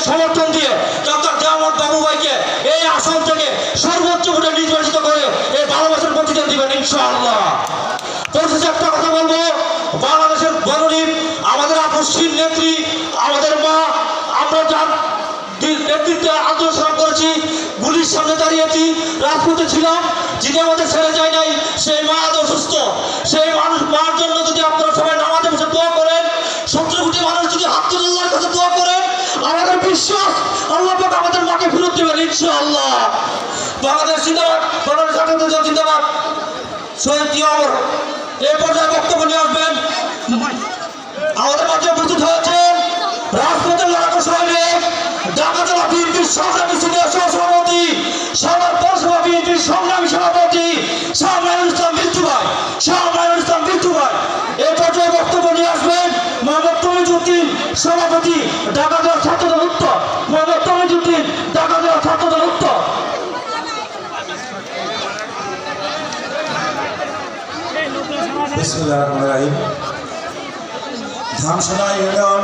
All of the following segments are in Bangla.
সমর্থন দিয়ে ডক্টর দেওয়ান বাবু ভাইকে এই আসন থেকে সর্বোচ্চ ভোটে নির্বাচিত করে এই ভালোবাসার প্রতিদান দিবেন ইনশাআল্লাহ। পরিশেষে একটা কথা বলবো, বাংলাদেশের গণনীপ আমাদের আপসীর নেত্রী, আমাদের মা, আমরা যার নেতৃত্বে আন্দোলন সংগ্রাম করেছি, গুলির সামনে দাঁড়িয়েছি, রাজপথে ছিলাম, যিনি আমাদের ছেড়ে যায় নাই, সেই মা আজ অসুস্থ। সেই মানুষ মার জন্য যদি আপনারা সবাই নামাজে বসে দোয়া করেন, 70 কোটি মানুষ যদি হাত তুলে আল্লাহর কাছে দোয়া করেন, আমাদের বিশ্বাস আল্লাহ পাক আমাদের মাকে ফেরত দেবেন ইনশাআল্লাহ। বাংলাদেশ জিন্দাবাদ, বাংলাদেশ স্বাধীনতা জিন্দাবাদ। শহীদ জিয়াউর এই পর্যায়ে বক্তব্য নিয়ে আসবেন। আমাদের মাঝে উপস্থিত হয়েছেন রাজপথের লড়াকু সৈনিক, ঢাকা জেলা বিএনপির সংগ্রামী সিনিয়র সভাপতি, সাভার পৌরসভা বিএনপির সংগ্রামী সভাপতি শাহ মাইনুল ইসলাম বিল্টু ভাই। এই পর্যায়ে বক্তব্য নিয়ে আসবেন মোহাম্মদ তমিজউদ্দিন, সভাপতি ঢাকা জেলা ছাত্রদল উত্তর। মোহাম্মদ তমিজউদ্দিন, ঢাকা জেলা ছাত্রদল উত্তর। বিসমিল্লাহির রহমানির রহিম। ধামসোনা ইউনিয়ন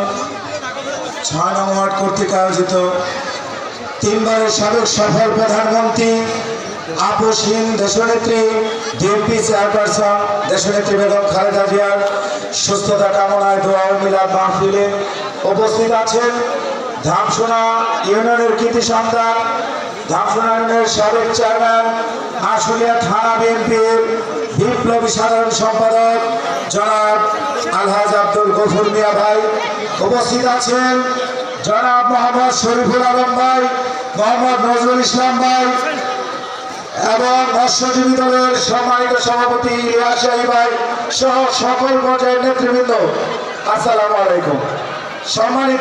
6 নং ওয়ার্ড কর্তৃক আয়োজিত 3 বারের সাবেক সফল প্রধানমন্ত্রী, আপসহীন দেশনেত্রী, বিএনপি চেয়ারপারসন দেশনেত্রী বেগম খালেদা জিয়ার সুস্থতা কামনায় দোয়া ও মিলাদ মাহফিলে উপস্থিত আছেন ধামসোনা ইউনিয়নের কৃতি সন্তান, ধামসোনা ইউনিয়নের সাবেক চেয়ারম্যান, আশুলিয়া থানা বিএনপির বিপ্লবী সাধারণ সম্পাদক জনাব আলহাজ আব্দুল গফুর মিয়া ভাই। উপস্থিত আছেন জনাব মোহাম্মদ শরীফুল আলম ভাই, মোহাম্মদ নজরুল ইসলাম ভাই এবং মৎস্যজীবী দলের সম্মানিত সভাপতি ইলিয়াস ভাই সহ সকল পর্যায়ের নেতৃবৃন্দ। আসসালামু আলাইকুম। সম্মানিত